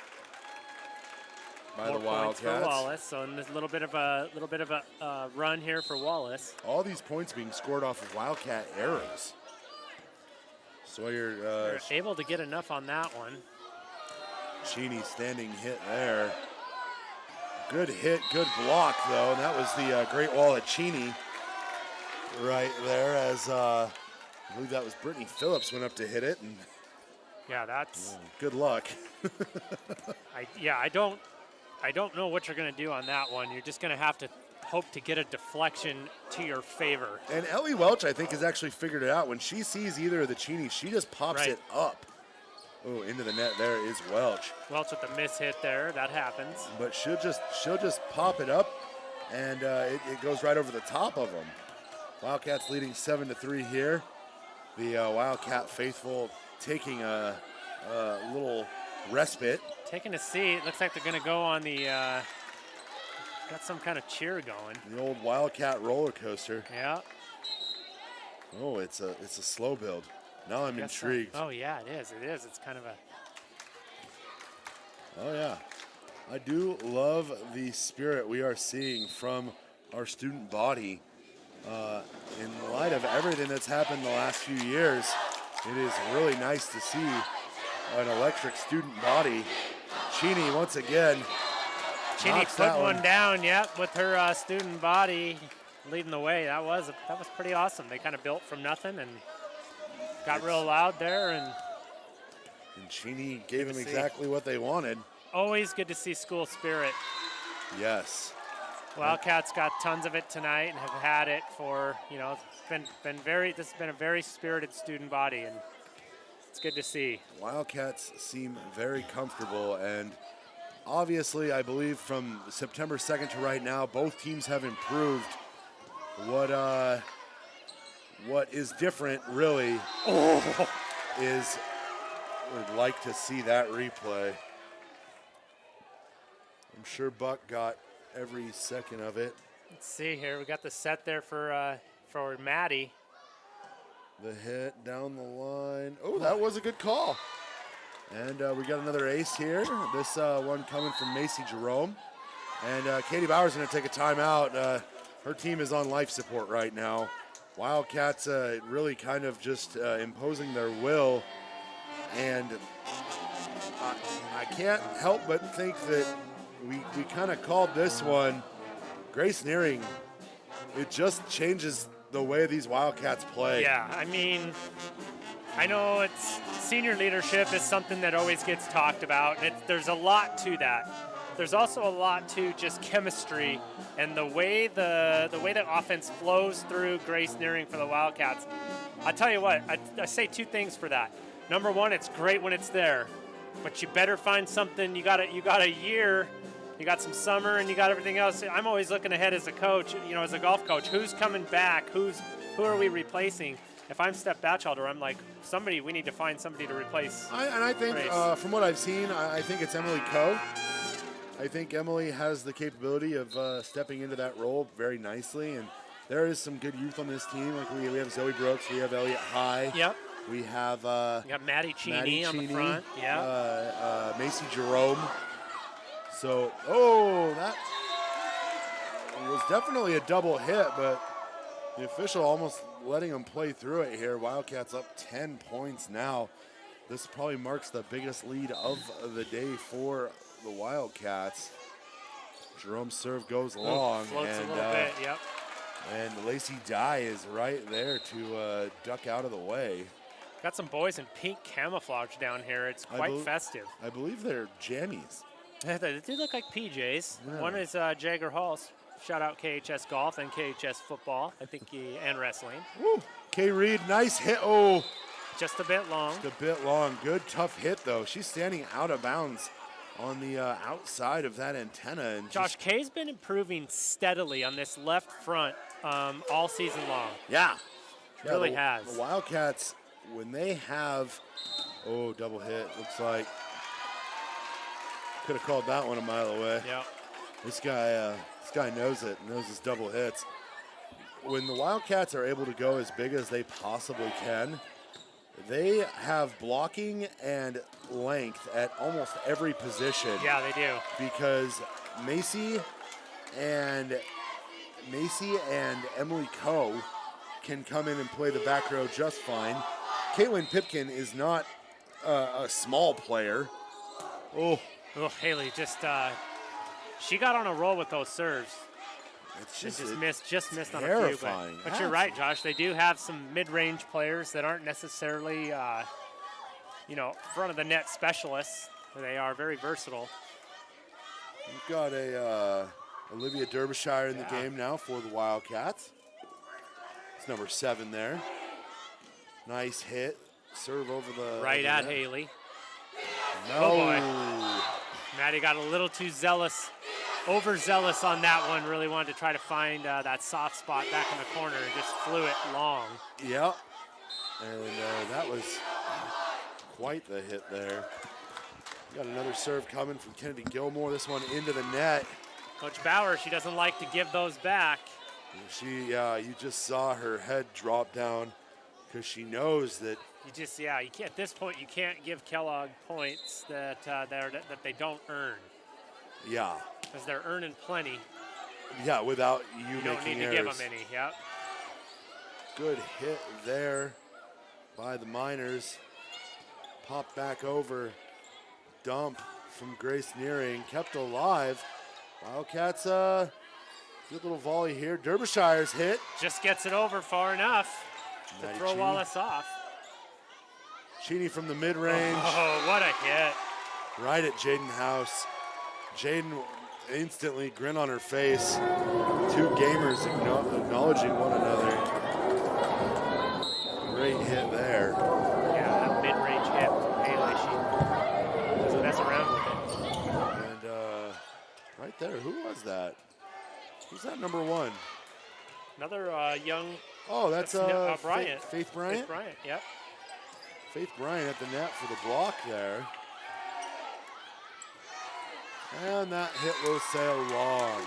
by the Wildcats. For Wallace, so there's a little bit of a run here for Wallace. All these points being scored off of Wildcat errors. Sawyer they're able to get enough on that one. Cheney standing hit there. Good hit, good block though, and that was the Great Wall of Cheney right there. As I believe that was Brittany Phillips went up to hit it, and yeah, that's good luck. I don't know what you're going to do on that one. You're just going to have to hope to get a deflection to your favor. And Ellie Welch, I think, has actually figured it out. When she sees either of the Cheney, she just pops it up. Oh, into the net there is Welch. Welch with the miss hit there. That happens. But she'll just pop it up, and it goes right over the top of them. Wildcats leading 7-3 here. The Wildcat faithful taking a little respite. Taking a seat. Looks like they're going to go on the got some kind of cheer going. The old Wildcat roller coaster. Yeah. Oh, it's a slow build. Now I'm intrigued. So. Oh yeah, it is. It is. It's kind of a. Oh yeah, I do love the spirit we are seeing from our student body. In light of everything that's happened the last few years, it is really nice to see an electric student body. Cheney once again. Cheney put one down, yep, with her student body leading the way. That was pretty awesome. They kind of built from nothing and got real loud there. And Cheney gave them exactly what they wanted. Always good to see school spirit. Yes. Wildcats got tons of it tonight and have had it for, this has been a very spirited student body, and it's good to see. Wildcats seem very comfortable, and obviously I believe from September 2nd to right now, both teams have improved. What is different really is would like to see that replay. I'm sure Buck got every second of it. Let's see here. We got the set there for Maddie. The hit down the line. Oh, that was a good call. And we got another ace here. This one coming from Macy Jerome. And Katie Bauer's going to take a timeout. Her team is on life support right now. Wildcats really kind of just imposing their will, and I can't help but think that we kind of called this one Grace Nearing. It just changes the way these Wildcats play. Yeah, I mean, I know it's senior leadership is something that always gets talked about, and there's a lot to that. There's also a lot to just chemistry and the way the offense flows through Grace Nearing for the Wildcats. I tell you what, I say two things for that. Number one, it's great when it's there, but you better find something. You got a year, you got some summer, and you got everything else. I'm always looking ahead as a coach, as a golf coach. Who's coming back? Who are we replacing? If I'm Steph Batchelder, I'm like, we need to find somebody to replace. I think Grace. from what I've seen, I think it's Emily Coe. I think Emily has the capability of stepping into that role very nicely, and there is some good youth on this team. Like we have Zoe Brooks, we have Elliott High. Yep. We have You got Maddie Cheney on the front. Yeah. Macy Jerome. So, that was definitely a double hit, but the official almost letting them play through it here. Wildcats up 10 points now. This probably marks the biggest lead of the day for the Wildcats. Jerome's serve goes long. Floats a little bit, yep. And Lacey Dye is right there to duck out of the way. Got some boys in pink camouflage down here. It's quite festive. I believe they're jammies. They do look like PJs. Yeah. One is Jagger Halls. Shout out KHS Golf and KHS Football, I think, and Wrestling. Woo. Kay Reed, nice hit. Oh, just a bit long. just a bit long. Good, tough hit, though. She's standing out of bounds on the outside of that antenna. And Josh, Kay's been improving steadily on this left front all season long. Yeah. Really has. The Wildcats, when they have, double hit, looks like. Could have called that one a mile away. Yeah. This guy knows it, knows his double hits. When the Wildcats are able to go as big as they possibly can, they have blocking and length at almost every position. Yeah, they do. Because Macy and Emily Coe can come in and play the back row just fine. Caitlin Pipkin is not a small player. Oh, Haley she got on a roll with those serves. it's Just just missed on a terrifying. few. But you're right, Josh. They do have some mid-range players that aren't necessarily, front of the net specialists. They are very versatile. We've got Olivia Derbyshire in the game now for the Wildcats. It's number 7 there. Nice hit. Serve over the Right over at net. Haley. No. Oh, boy. Maddie got a little too overzealous on that one. Really wanted to try to find that soft spot back in the corner and just flew it long. Yep. And that was quite the hit there. Got another serve coming from Kennedy Gilmore. This one into the net. Coach Bauer, she doesn't like to give those back. You just saw her head drop down because she knows that. You can't, at this point, you can't give Kellogg points that they don't earn. Yeah. Because they're earning plenty. Yeah, without you don't making need errors. to give them any. Yep. Good hit there by the Miners. Pop back over. Dump from Grace Nearing. Kept alive. Wildcats, good little volley here. Derbyshire's hit. Just gets it over far enough to Maddie throw Cheney. Wallace off. Cheney from the mid-range. Oh, what a hit. Right at Jaden House. Jaden instantly grin on her face. Two gamers acknowledging one another. Great hit there. Yeah, that mid-range hit from Haley. She doesn't mess around with it. And right there, who was that? Who's that number 1? Another young. Oh, that's Bryant. Faith Bryant. Faith Bryant, yep. Faith Bryant at the net for the block there. And that hit will sail long.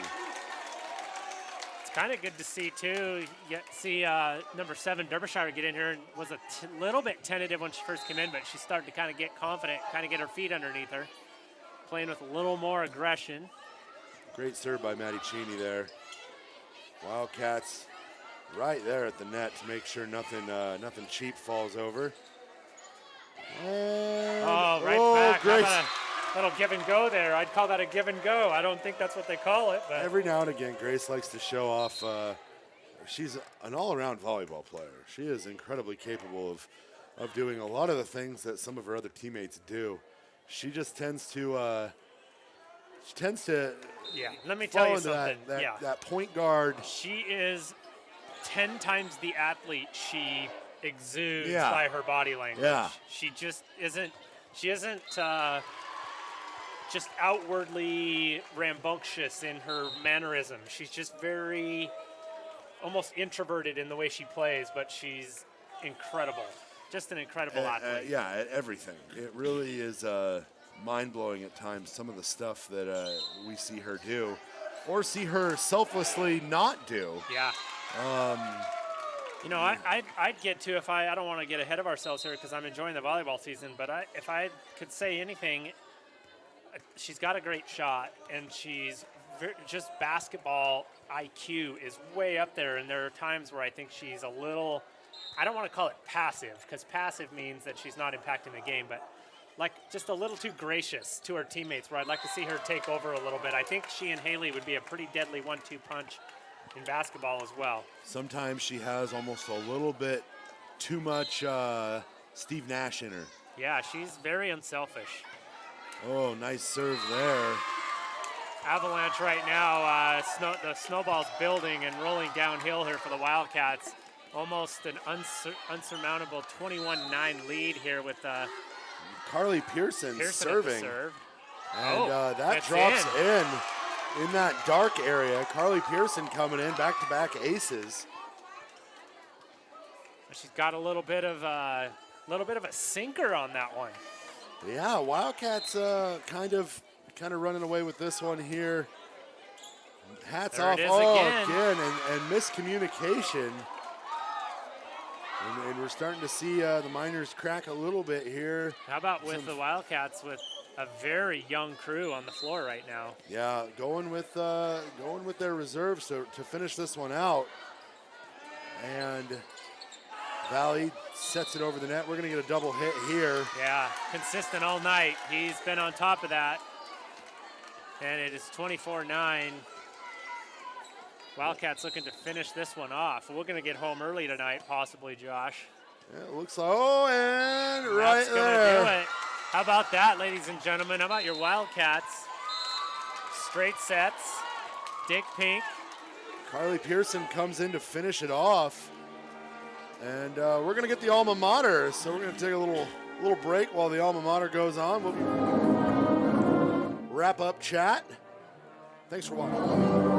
It's kind of good to see, too. See number 7, Derbyshire, get in here and was a little bit tentative when she first came in, but she started to kind of get confident, kind of get her feet underneath her, playing with a little more aggression. Great serve by Maddie Cheney there. Wildcats right there at the net to make sure nothing cheap falls over. And, Oh, right back. Grace. How about a little give and go there? I'd call that a give and go. I don't think that's what they call it, but Every now and again, Grace likes to show off. She's an all-around volleyball player. She is incredibly capable of doing a lot of the things that some of her other teammates do. She just tends to yeah. Let me tell fall you into something. that point guard. She is 10 times the athlete she exudes Yeah. by her body language. Yeah. She just isn't. She isn't just outwardly rambunctious in her mannerisms. She's just very almost introverted in the way she plays, but she's incredible. Just an incredible athlete. Yeah, at everything. It really is mind-blowing at times, some of the stuff that we see her do or see her selflessly not do. Yeah. I'd get to, if I don't want to get ahead of ourselves here because I'm enjoying the volleyball season, but if I could say anything, she's got a great shot, and she's just basketball IQ is way up there, and there are times where I think she's a little, I don't want to call it passive, because passive means that she's not impacting the game, but like just a little too gracious to her teammates, where I'd like to see her take over a little bit. I think she and Haley would be a pretty deadly 1-2 punch in basketball as well. Sometimes she has almost a little bit too much Steve Nash in her. Yeah, she's very unselfish. Oh, nice serve there. Avalanche right now, the snowball's building and rolling downhill here for the Wildcats. Almost an unsurmountable 21-9 lead here with Carly Pearson serving. At the serve. And that that's drops in that dark area. Carly Pearson coming in, back-to-back aces. She's got a little bit of a sinker on that one. Yeah, Wildcats kind of running away with this one here. Hats There off. it is Again, and miscommunication. And we're starting to see the Miners crack a little bit here. How about with the Wildcats with a very young crew on the floor right now? Yeah, going with their reserves to finish this one out. And Valley sets it over the net. We're going to get a double hit here. Yeah, consistent all night. He's been on top of that. And it is 24-9. Wildcats looking to finish this one off. We're going to get home early tonight, possibly, Josh. Yeah, it looks like, and right That's gonna there. do it. How about that, ladies and gentlemen? How about your Wildcats? Straight sets. Dig Pink. Carly Pearson comes in to finish it off. And we're going to get the alma mater. So we're going to take a little break while the alma mater goes on. We'll wrap up chat. Thanks for watching.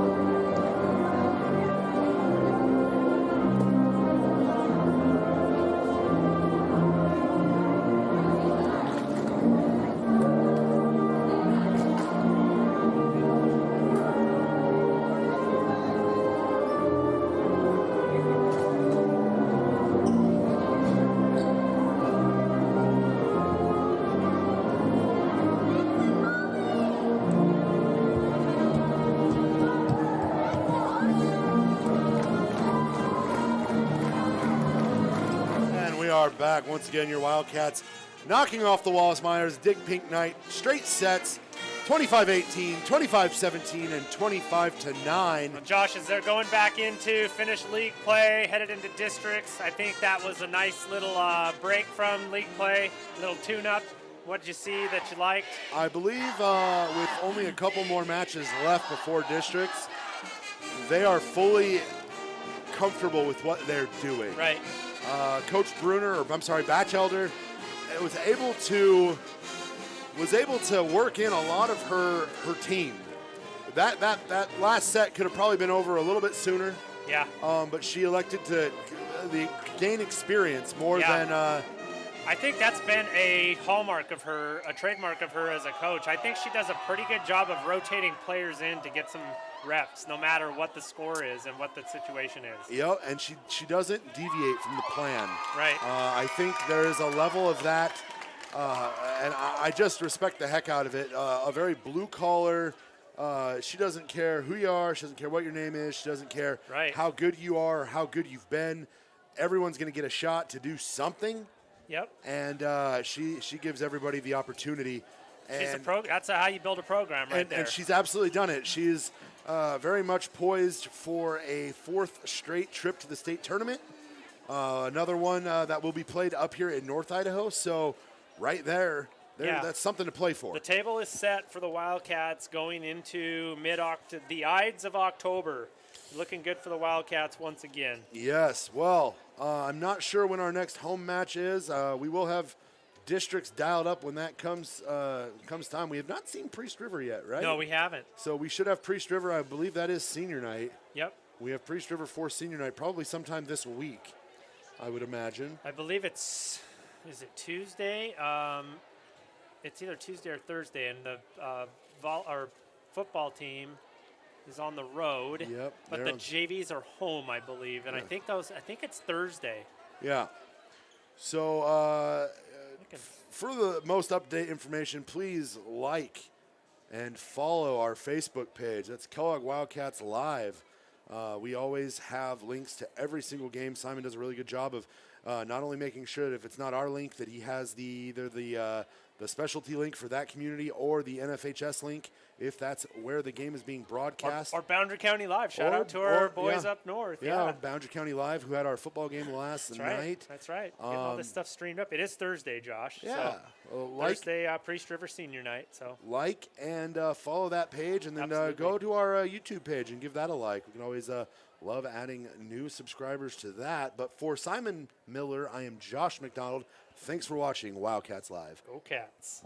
Back once again, your Wildcats knocking off the Wallace Miners. Dig Pink night, straight sets, 25-18, 25-17, and 25-9. Well, Josh, as they're going back into finished league play, headed into districts, I think that was a nice little break from league play, a little tune-up. What did you see that you liked? I believe with only a couple more matches left before districts, they are fully comfortable with what they're doing. Right. Coach Batchelder was able to work in a lot of her team. That last set could have probably been over a little bit sooner. Yeah. But she elected to gain experience more than. I think that's been a hallmark of her, a trademark of her as a coach. I think she does a pretty good job of rotating players in to get some reps, no matter what the score is and what the situation is. Yeah, and she doesn't deviate from the plan. Right. I think there is a level of that, and I just respect the heck out of it. A very blue-collar, She doesn't care who you are. She doesn't care what your name is. She doesn't care Right. how good you are or how good you've been. Everyone's going to get a shot to do something, Yep. and she gives everybody the opportunity. She's And, that's how you build a program right there. and she's absolutely done it. She's very much poised for a 4th straight trip to the state tournament. Another one that will be played up here in North Idaho. So right there, Yeah. that's something to play for. The table is set for the Wildcats going into the Ides of October. Looking good for the Wildcats once again. Yes. Well, I'm not sure when our next home match is. We will have districts dialed up when that comes time. We have not seen Priest River yet, right? No, we haven't. So we should have Priest River. I believe that is senior night. Yep. We have Priest River for senior night probably sometime this week, I would imagine. I believe is it Tuesday? It's either Tuesday or Thursday, and the football team is on the road. Yep, But they're the on- JVs are home, I believe, and I think it's Thursday. Yeah. So for the most update information, please like and follow our Facebook page. That's Kellogg Wildcats Live. We always have links to every single game. Simon does a really good job of not only making sure that if it's not our link, that he has either the specialty link for that community or the NFHS link if that's where the game is being broadcast. Or Boundary County Live. Shout out to our boys up north. Yeah, Boundary County Live, who had our football game last night. That's right. Getting all this stuff streamed up. It is Thursday, Josh. Yeah. So Thursday, Priest River Senior Night. So like and follow that page, and then Absolutely. go to our YouTube page and give that a like. We can always love adding new subscribers to that. But for Simon Miller, I am Josh McDonald. Thanks for watching Wildcats Live. go Cats.